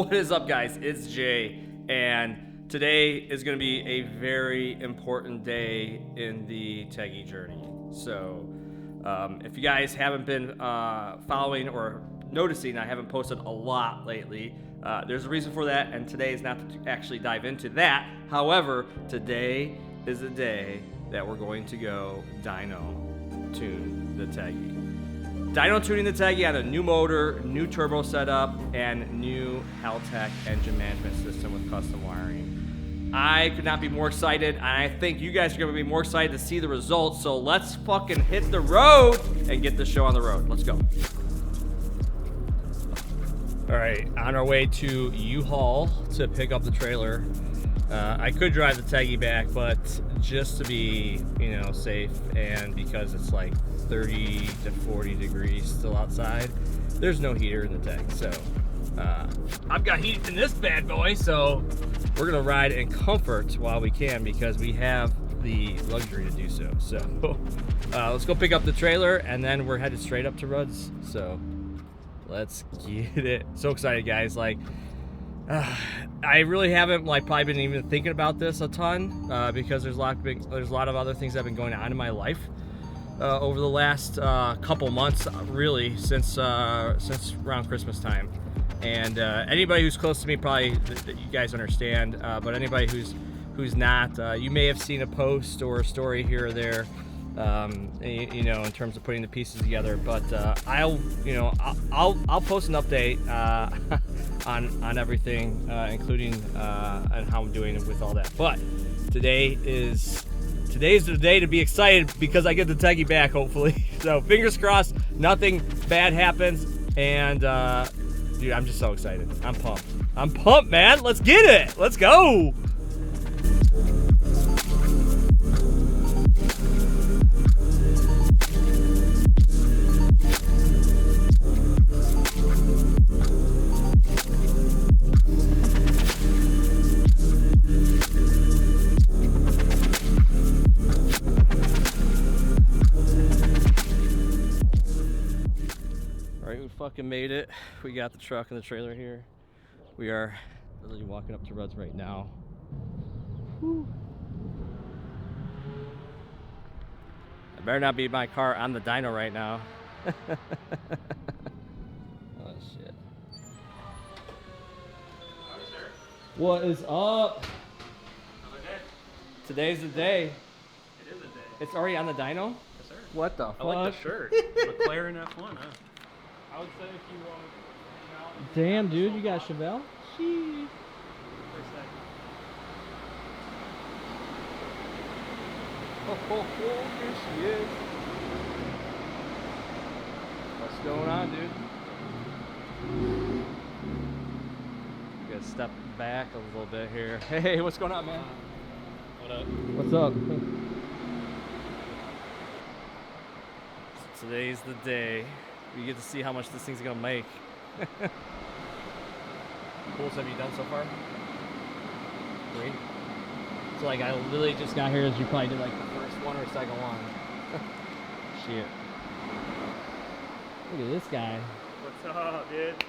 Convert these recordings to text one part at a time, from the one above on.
What is up, guys? It's Jay, and today is going to be a very important day in the Teggy journey. So, if you guys haven't been following or noticing, I haven't posted a lot lately. There's a reason for that, and today is not to actually dive into that. However, today is the day that we're going to go dyno tune the Teggy. Dyno tuning the Teggy on a new motor, new turbo setup, and new Haltech engine management system with custom wiring. I could not be more excited, and I think you guys are going to be more excited to see the results. So let's fucking hit the road and get this show on the road. Let's go. All right, on our way to U-Haul to pick up the trailer. I could drive the Teggy back, but just to be, safe, and because it's like 30 to 40 degrees still outside, there's no heater in the Teggy. So I've got heat in this bad boy, so we're gonna ride in comfort while we can because we have the luxury to do so. So let's go pick up the trailer, and then we're headed straight up to Rudz. So let's get it. So excited, guys. I really haven't probably been even thinking about this a ton because there's a lot of other things that have been going on in my life over the last couple months, really, since around Christmas time. And anybody who's close to me probably you guys understand, but anybody who's not, you may have seen a post or a story here or there, in terms of putting the pieces together. But I'll post an update on everything, including on how I'm doing with all that. But today's the day to be excited because I get the Teggy back, hopefully. So fingers crossed, nothing bad happens. And dude, I'm just so excited. I'm pumped, man. Let's get it. Let's go. Fucking made it. We got the truck and the trailer here. We are literally walking up to Rudz right now. Whew. I better not be my car on the dyno right now. Oh shit. What is up? Another day. Today's the day. It is a day. It's already on the dyno? Yes, sir. What the fuck? I like the shirt. McLaren F1, huh? I would say if you hang out. Damn, dude, you got Chevelle? Sheesh. For a second. Oh, here she is. What's going on, dude? You gotta step back a little bit here. Hey, what's going on, man? What up? What's up? Today's the day. We get to see how much this thing's gonna make. Pulls have you done so far? 3. So I literally just got here as you probably did the first one or second one. Shit. Look at this guy. What's up, dude?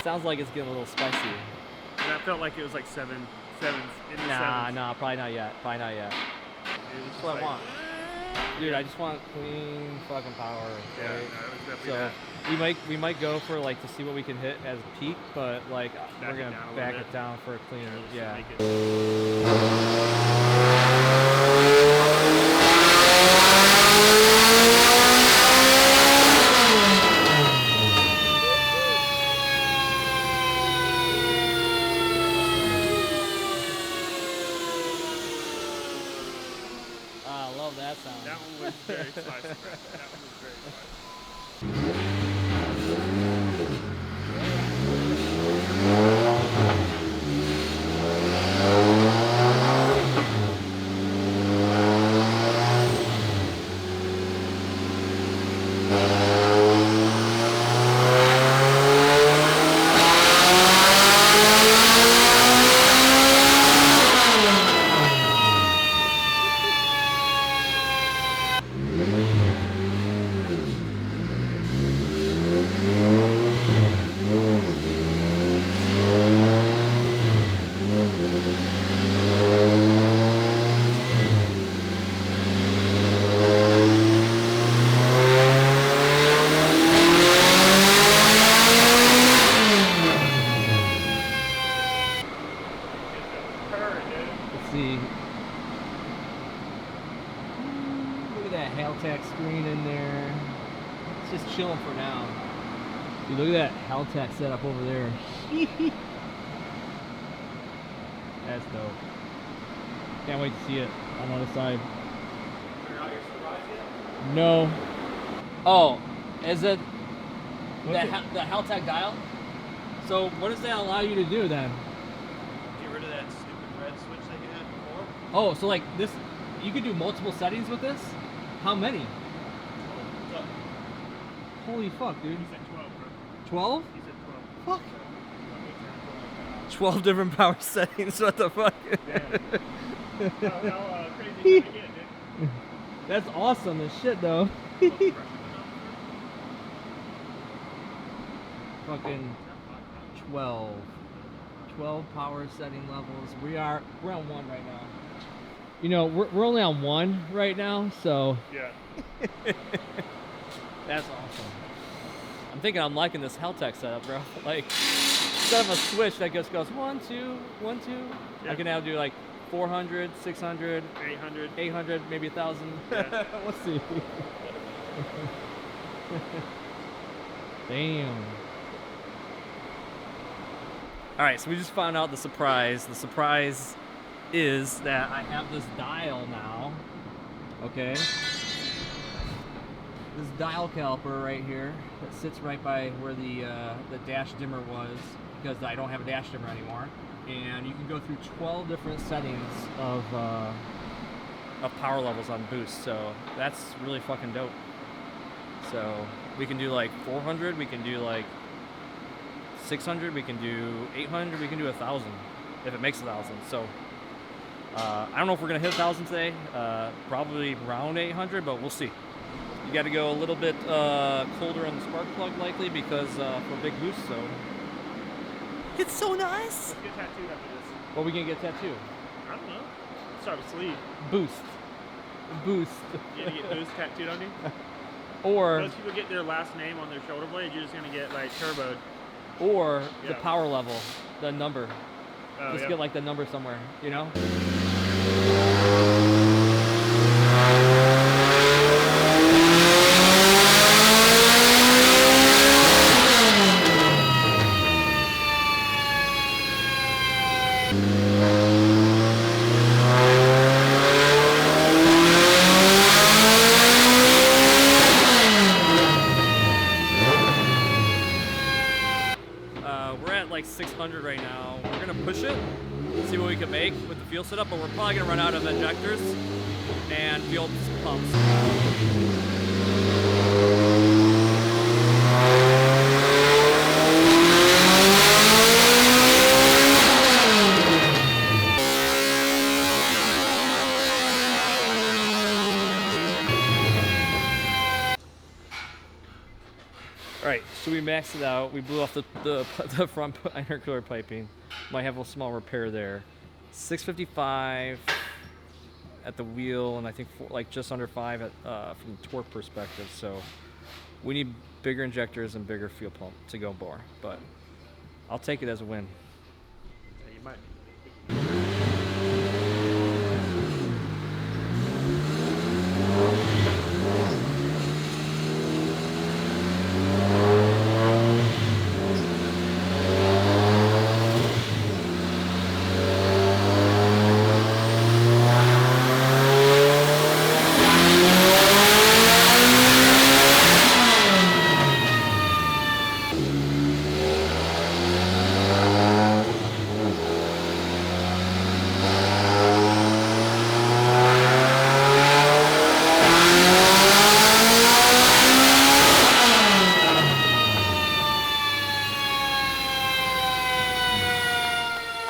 Sounds like it's getting a little spicy. And I felt like it was like sevens in the sevens. Nah, probably not yet. Probably not yet. That's what I want. Dude, I just want clean fucking power. Yeah, right? no, it was definitely So that. we might go for to see what we can hit as a peak, but we're gonna back it down for a cleaner. Yeah. Make it. I love that sound. That one was very spicy, bro. That one was very spicy. now. Dude, look at that Haltech setup over there. That's dope. Can't wait to see it on the other side. No. Oh, is it the Haltech dial? So what does that allow you to do then? Get rid of that stupid red switch that you had before. Oh, so like this, you could do multiple settings with this? How many? Holy fuck, dude. He said 12, bro. 12? He said 12. Fuck. 12 different power settings, what the fuck? Damn. How crazy can I get, dude? That's awesome as shit though. Fucking 12 power setting levels. We're on 1 right now. You know, we're only on 1 right now, so Yeah. that's awesome. I'm thinking I'm liking this Haltech setup, bro. Like, instead of a switch that just goes 1, 2, 1, 2, Yeah. I can now do like 400, 600, 800. 800, maybe 1,000. Yeah. Let's see. Damn. All right, so we just found out the surprise. The surprise is that I have this dial now. Okay. This dial caliper right here that sits right by where the dash dimmer was, because I don't have a dash dimmer anymore. And you can go through 12 different settings of power levels on boost. So that's really fucking dope. So we can do like 400, we can do like 600, we can do 800, we can do 1,000 if it makes 1,000. So I don't know if we're gonna hit 1,000 today. Probably around 800, but we'll see. You got to go a little bit colder on the spark plug likely because for big boost. So it's so nice. Let's get tattooed after this. What we gonna get tattooed? I don't know. Let's start with sleeve. Boost. You gonna get boost tattooed on you? Or Most people get their last name on their shoulder blade. You're just gonna get like turboed. or the Yeah. power level, the number. Oh, Just yeah. get like the number somewhere, you know? We're at like 600 right now. We're gonna push it, see what we can make with the fuel setup, but we're probably gonna run out of injectors and fuel pumps. All right, so we maxed it out. We blew off the front intercooler piping. Might have a small repair there. 655 at the wheel, and I think like just under 5 at, from the torque perspective. So we need bigger injectors and bigger fuel pump to go more. But I'll take it as a win. Yeah, you might.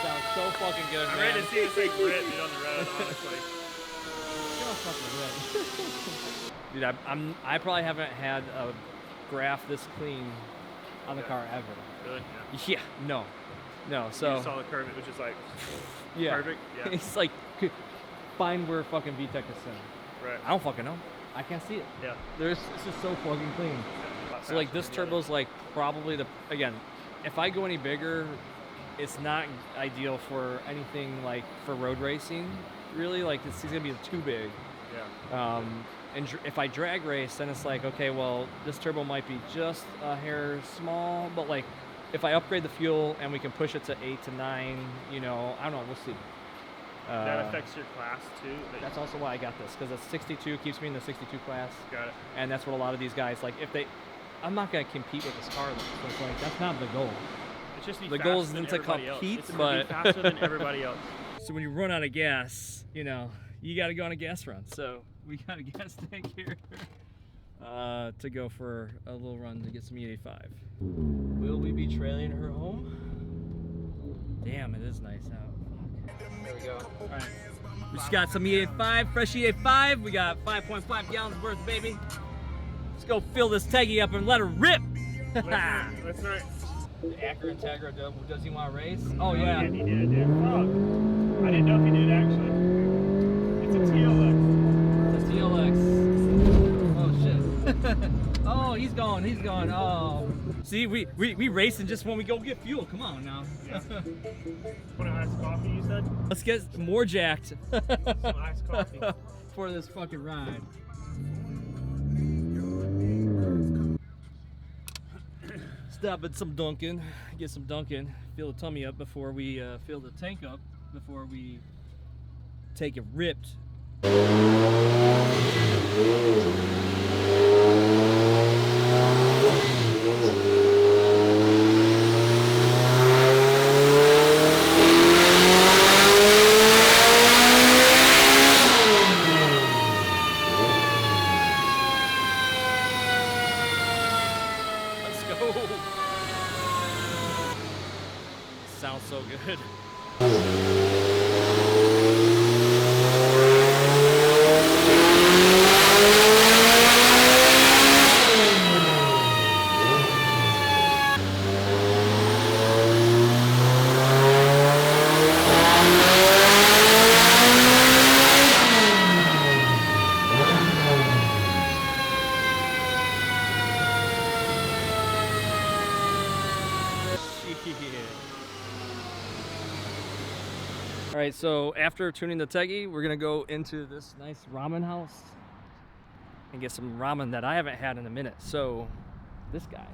Sounds so fucking good, I'm man. ready to see this thing rip dude, on the road, honestly. Dude, I probably haven't had a graph this clean on the car ever. Really? Yeah, no. You So saw the curve, it was just like, yeah, perfect? Yeah. It's like find where fucking VTEC is sitting. right. I don't fucking know. I can't see it. Yeah. It's just so fucking clean. So like this turbo's like probably again, if I go any bigger, it's not ideal for anything like for road racing. Really, like it's gonna be too big. Yeah. And if I drag race, then it's like, okay, well, this turbo might be just a hair small, but like, if I upgrade the fuel and we can push it to 8 to 9, you know, I don't know, we'll see. That affects your class too. That's also why I got this, because it's 62, keeps me in the 62 class. Got it. And that's what a lot of these guys, like, if they, I'm not going to compete with this car, though. So it's like, that's not the goal. It's just the goal isn't to compete, but be faster than everybody else. So when you run out of gas, you know, you got to go on a gas run. So we got a gas tank here to go for a little run to get some E85. Will we be trailing her home? Damn, it is nice out. There we go. All right. We just got some E85, fresh E85. We got 5.5 gallons worth, baby. Let's go fill this Teggy up and let her rip. Let's not. The Acura Integra, does he want to race? Oh, yeah. Yeah, he did, dude. Fuck. I didn't know if he did, actually. It's a TLX. It's a TLX. Oh, shit. Oh, he's going. Oh. See, we racing just when we go get fuel. Come on now. Yeah. Want an iced coffee, you said? Let's get more jacked. Some iced coffee. For this fucking ride. Stop at some Dunkin', get some Dunkin', fill the tummy up before we fill the tank up, before we take it ripped. Sounds so good. All right, so after tuning the Teggy, we're gonna go into this nice ramen house and get some ramen that I haven't had in a minute. So, this guy,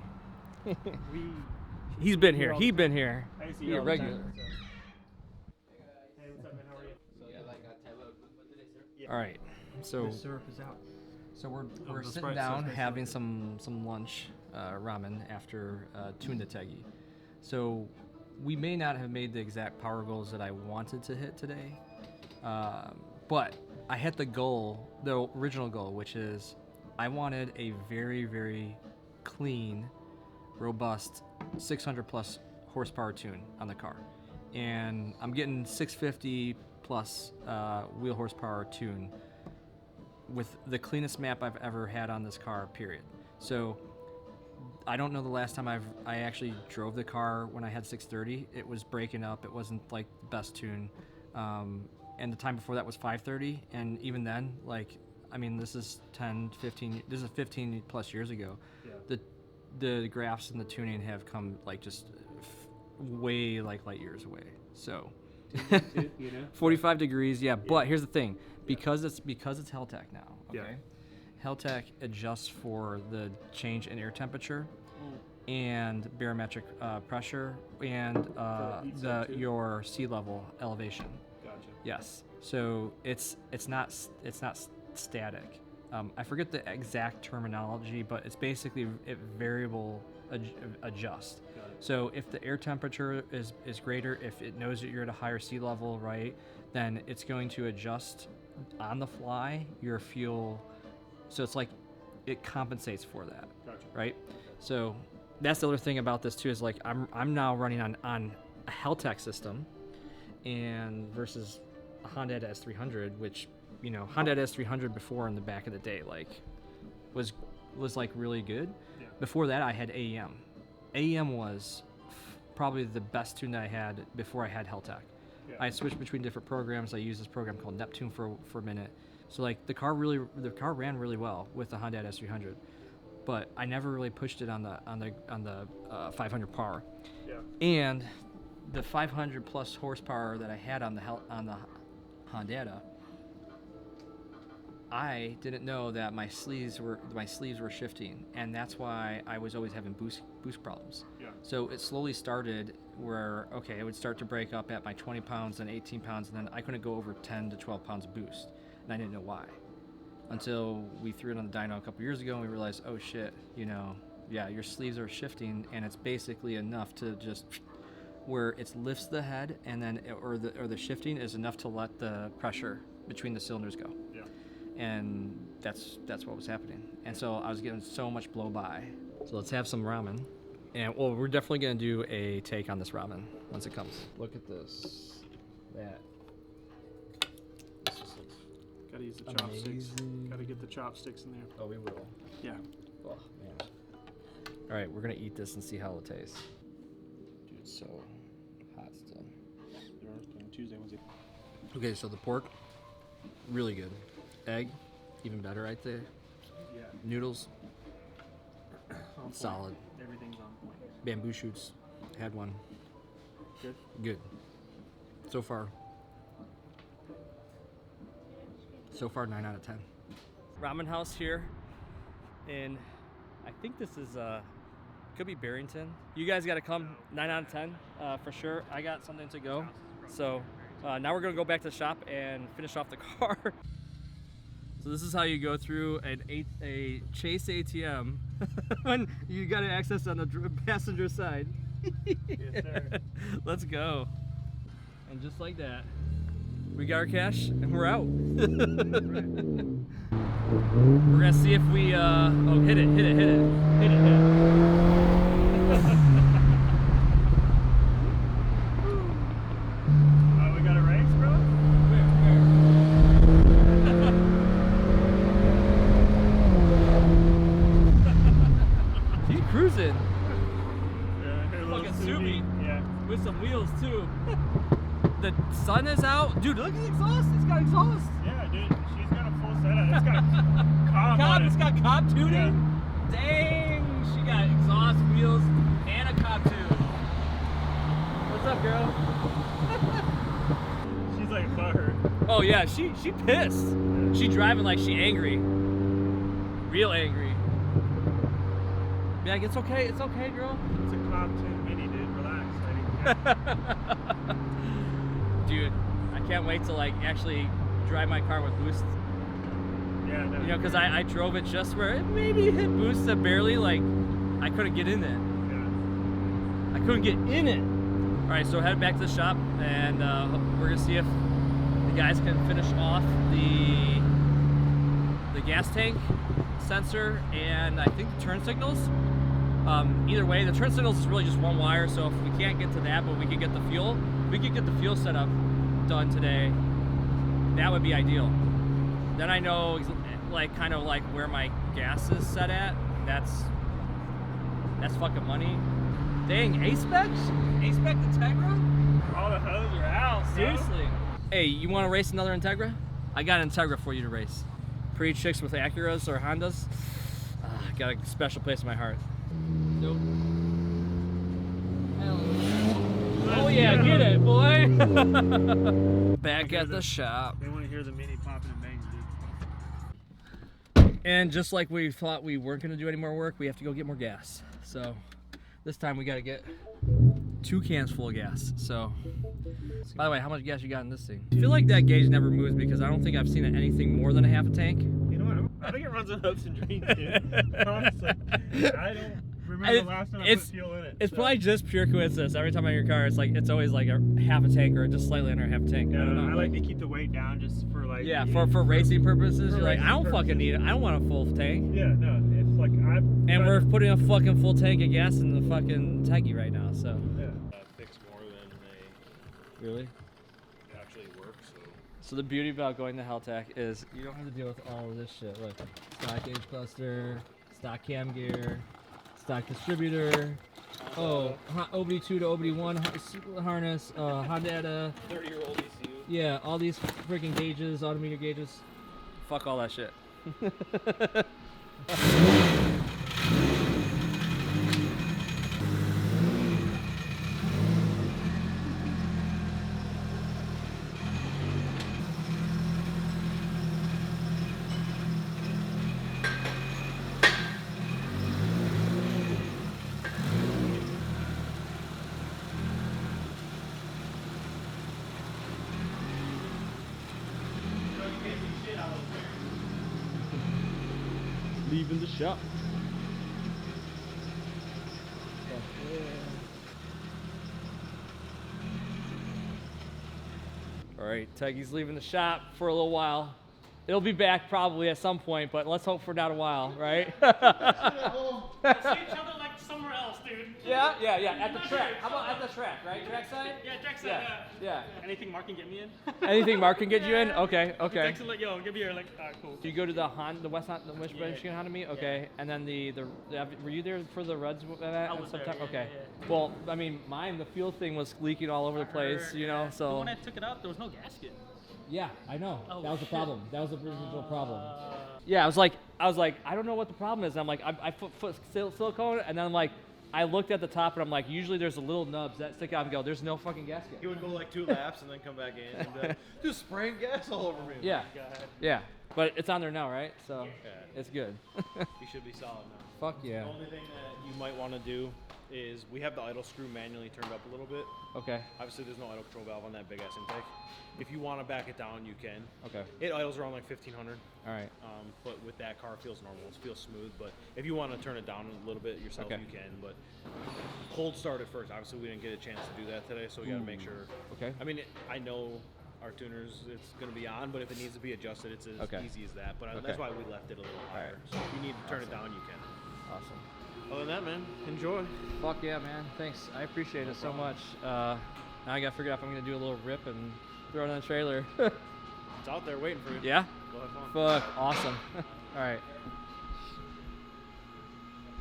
he's been here. He's been here. He's a regular. Hey, what's up, man? How are you? All right, so The syrup is out. so we're the sitting Sprite down sauce, having some lunch, ramen after tuning the Teggy. So we may not have made the exact power goals that I wanted to hit today, but I hit the goal, the original goal, which is I wanted a very, very clean, robust 600 plus horsepower tune on the car. And I'm getting 650 plus wheel horsepower tune with the cleanest map I've ever had on this car, period. So I don't know the last time I actually drove the car when I had 630. It was breaking up. It wasn't like the best tune. And the time before that was 530. And even then, like, I mean, this is 15 plus years ago. Yeah. The graphs and the tuning have come like just way like light years away. So 45 degrees. Yeah. But here's the thing, because it's Haltech now. Okay. Yeah. Haltech adjusts for the change in air temperature and barometric pressure and your sea level elevation. Gotcha. Yes. So it's not static. I forget the exact terminology, but it's basically variable adjust. So if the air temperature is greater, if it knows that you're at a higher sea level, right, then it's going to adjust on the fly your fuel. So it's like it compensates for that. Gotcha. Right? So that's the other thing about this too, is like I'm now running on a Haltech system and versus a Honda S300, which, you know, Honda S300 before in the back of the day like was like really good. Yeah. Before that I had AEM. AEM was probably the best tune that I had before I had Haltech. Yeah. I switched between different programs. I used this program called Neptune for a minute. So like the car ran really well with the Honda S300, but I never really pushed it on the 500 power. Yeah. And the 500 plus horsepower that I had on the Honda I didn't know that my sleeves were shifting, and that's why I was always having boost problems. Yeah. So it slowly started where, okay, it would start to break up at my 20 pounds, then 18 pounds, and then I couldn't go over 10 to 12 pounds of boost, and I didn't know why. Until we threw it on the dyno a couple years ago, and we realized, oh shit, you know, yeah, your sleeves are shifting, and it's basically enough to just where it lifts the head, and then or the shifting is enough to let the pressure between the cylinders go. Yeah. And that's what was happening. And so I was getting so much blow by. So let's have some ramen. And well, we're definitely gonna do a take on this ramen once it comes. Look at this. That. This just looks Gotta use the chopsticks. amazing. Gotta get the chopsticks in there. Oh, we will. Yeah. Oh man. All right, we're gonna eat this and see how it tastes. Dude, it's so hot still. Tuesday, Wednesday. Okay, so the pork, really good. Egg, even better right there. Yeah. Noodles, On point. solid. Everything's on point. Bamboo shoots, had one. Good. Good. So far, 9 out of 10. Ramen house here in, I think this is, could be Barrington. You guys got to come, 9 out of 10 for sure. I got something to go. So now we're going to go back to the shop and finish off the car. So this is how you go through a Chase ATM when you got to access on the passenger side. Yes, sir. Let's go. And just like that, we got our cash and we're out. We're gonna see if we oh, hit it. We got a race, bro? You cruising Yeah, here, little Fucking Subi. Subi. Yeah. with some wheels too. The sun is out. Dude, look at the exhaust. It's got exhaust. Yeah, dude. She's got a full setup. It's got cob Cob, on it. it's got cob tuning. Yeah. Dang, she got exhaust, wheels, and a cob tune. What's up, girl? She's like butthurt. Oh yeah, she pissed. Yeah. She driving like she angry. Real angry. Be like, it's okay, girl. It's a cob 2 mini, dude. Relax, lady. Dude, I can't wait to like actually drive my car with boost. Yeah, no. You know, because I drove it just where it maybe hit boost barely, like I couldn't get in it. Yeah. I couldn't get in it. All right, so head back to the shop, and we're gonna see if the guys can finish off the gas tank sensor and I think the turn signals. Either way, the turn signals is really just one wire, so if we can't get to that, but we could get the fuel, setup done today, that would be ideal. Then I know like kind of like where my gas is set at. That's fucking money. Dang, A-Spec Integra? All the hoes are out, bro. Seriously. Hey, you want to race another Integra? I got an Integra for you to race. Pretty chicks with Acuras or Hondas. Got a special place in my heart. Nope. Oh yeah, get it, boy. Back at the shop. They want to hear the mini popping and banging, dude. And just like we thought we weren't going to do any more work, we have to go get more gas. So this time we got to get 2 cans full of gas. So, by the way, how much gas you got in this thing? I feel like that gauge never moves because I don't think I've seen it anything more than a half a tank. You know what? I think it runs on hopes and dreams, dude. Honestly, I don't remember the last time I put fuel in it. It's probably just pure coincidence. Every time I'm in your car, it's always like a half a tank or just slightly under a half a tank. Yeah, I don't know. I like to keep the weight down just for like. Yeah, for racing purposes. You're like, I don't racing fucking need it. I don't want a full tank. Yeah, no, it's like And we're putting a fucking full tank of gas in the fucking Teggy right now, so. Yeah. Fix more than they Really? actually work, so. So the beauty about going to Haltech is you don't have to deal with all of this shit. Look, stock gauge cluster, stock cam gear, stock distributor, OBD2 to OBD1 harness, Honda, 30-year-old ECU. yeah, all these freaking gauges, autometer gauges. Fuck all that shit. leaving the shop. All right, Teggy's leaving the shop for a little while. It'll be back probably at some point, but let's hope for not a while, right? See each other like somewhere else, dude. Yeah. At the track. How about at the track, right? Track side? Yeah, track side. Yeah. Anything Mark can get me in? Anything Mark can get you in? Okay. Text him like, yo, give me your, like, cool. Do you go to the West Michigan Honda meet? Okay. And then were you there for the Rudz was there, sometime? yeah, Okay. yeah. Well, I mean, the fuel thing was leaking all over the place, you know, so. When I took it out, there was no gasket. Yeah, I know. Oh, that was the shit. problem. That was the original problem. Yeah, I was like, I don't know what the problem is. I'm like, I put silicone, and then I'm like, I looked at the top, and I'm like, usually there's a little nubs that stick out and go, there's no fucking gasket. He would go like 2 laps and then come back in and be like, just spraying gas all over me. Yeah, God. yeah. But it's on there now, right? So Yeah. it's good. You should be solid now. Fuck yeah. The only thing that you might want to do is we have the idle screw manually turned up a little bit. Okay. Obviously, there's no idle control valve on that big ass intake. If you want to back it down, you can. Okay. It idles around like 1500. All right. But with that car, it feels normal. It feels smooth. But if you want to turn it down a little bit yourself, Okay. you can. But cold start it first. Obviously, we didn't get a chance to do that today, so we got to make sure. Okay. I mean, I know our tuners, it's going to be on, but if it needs to be adjusted, it's as easy as that. But that's why we left it a little higher. So if you need to turn it down, you can. Awesome. Other than that, man, enjoy. Fuck yeah, man. Thanks. I appreciate it so much. Now I got to figure out if I'm going to do a little rip and throw it on the trailer. It's out there waiting for you. Yeah? Go have fun. Fuck. Awesome. All right.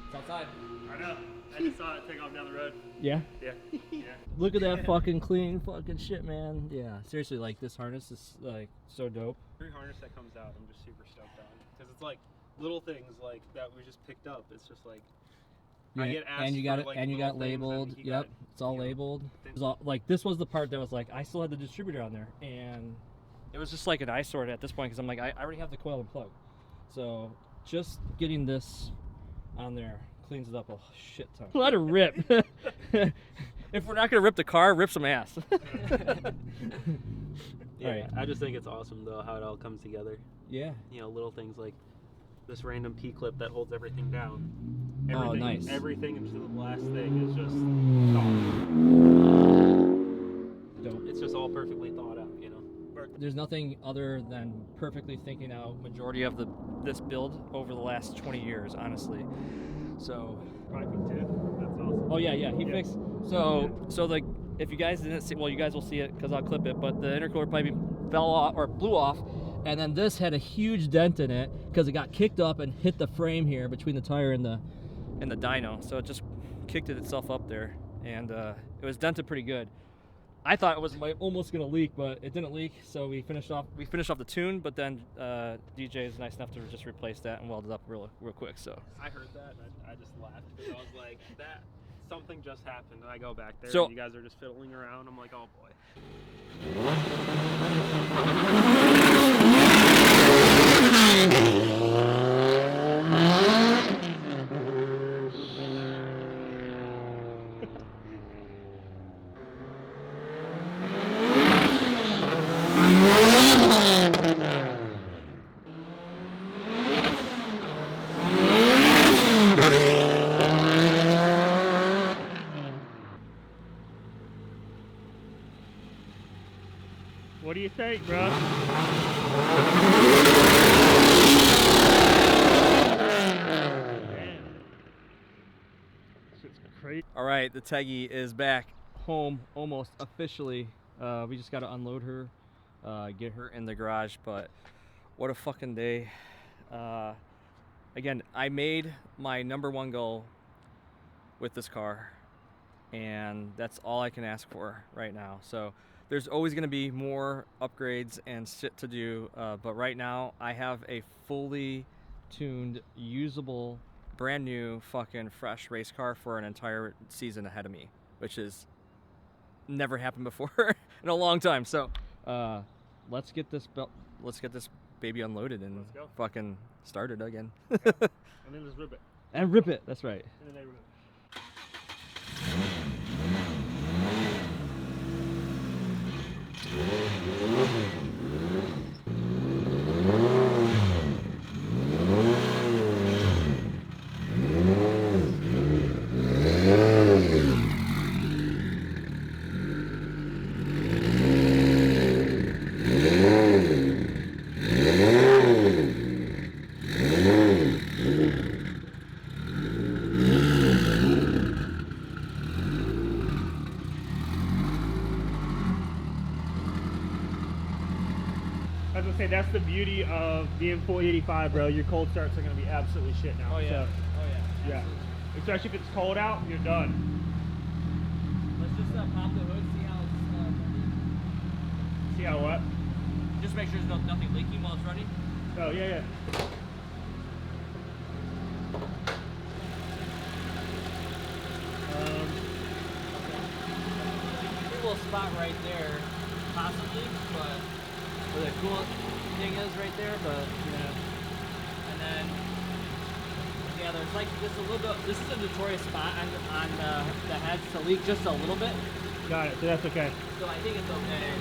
It's outside. I know. I just saw it take off down the road. Yeah? Yeah. Yeah. Look at that fucking clean fucking shit, man. Yeah. Seriously, like, this harness is, like, so dope. Every harness that comes out, I'm just super stoked on. Because it's like little things like that we just picked up. It's just like, I get asked and you got for, it, like, and you little got things, labeled. and he Yep, got, it's all you know, labeled. things- It was all, like, this was the part that was like, I still had the distributor on there, and it was just like an eyesore at this point because I'm like, I already have the coil and plug, so just getting this on there cleans it up a shit ton. Let it rip. If we're not gonna rip the car, rip some ass. Yeah, Right. I just think it's awesome though how it all comes together. Yeah. You know, little things like this random P clip that holds everything down. Oh, Everything, nice. Everything into the last thing is just Dope. it's just all perfectly thought out, you know. There's nothing other than perfectly thinking out majority of this build over the last 20 years, honestly. So. Probably too. That's awesome. Oh yeah, he fixed. So like, if you guys didn't see, well, you guys will see it because I'll clip it. But the intercooler pipe fell off or blew off, and then this had a huge dent in it because it got kicked up and hit the frame here between the tire and the dyno. So it just kicked itself up there, and it was dented pretty good. I thought it was almost gonna leak, but it didn't leak. So we finished off the tune, but then DJ is nice enough to just replace that and weld it up real quick. So I heard that and I just laughed because I was like, that something just happened, and I go back there So- and you guys are just fiddling around. I'm like, oh boy. What do you think, bro? Shit's crazy. all right, the Teggy is back home almost officially. We just got to unload her, get her in the garage. But what a fucking day! Again, I made my #1 goal with this car, and that's all I can ask for right now. So there's always going to be more upgrades and shit to do, but right now I have a fully tuned, usable, brand new, fucking fresh race car for an entire season ahead of me, which is never happened before in a long time. So let's get this baby unloaded and Let's go. fucking started again. And then just rip it And rip it. That's right. in the neighborhood. gonna say that's the beauty of being fully 85, bro. Your cold starts are gonna be absolutely shit now. Oh yeah. So, Oh yeah. yeah. Especially if it's cold out, you're done. Let's just pop the hood, see how it's running. See how what? Just make sure there's nothing leaking while it's running. Oh yeah, yeah. Little spot right there, possibly, but where the cool thing is right there, but yeah. And then yeah, there's like just a little bit. This is a notorious spot on the heads to leak just a little bit. Got it. So that's okay. So I think it's okay.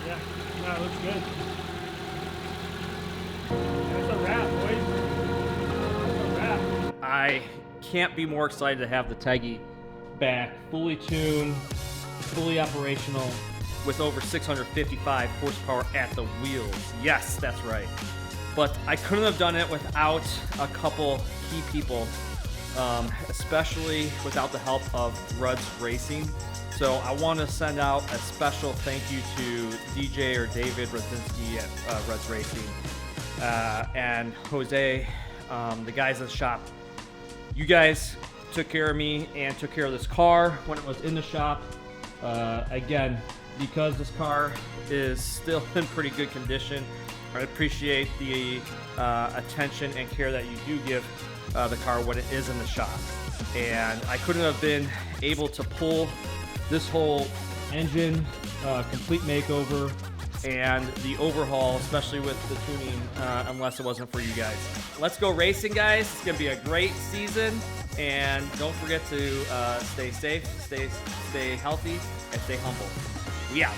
Yeah. No, it looks good. That's a wrap, boys. That's a wrap. I can't be more excited to have the Teggy back, fully tuned, fully operational, with over 655 horsepower at the wheels. Yes, that's right. But I couldn't have done it without a couple key people, especially without the help of Rudz Racing. So I want to send out a special thank you to DJ or David Rudzinski at Rudz Racing and Jose, the guys at the shop. You guys took care of me and took care of this car when it was in the shop. Again, because this car is still in pretty good condition, I appreciate the attention and care that you do give the car when it is in the shop. And I couldn't have been able to pull this whole engine, complete makeover, and the overhaul, especially with the tuning, unless it wasn't for you guys. Let's go racing, guys. It's gonna be a great season, and don't forget to stay safe, stay healthy, and stay humble. We out.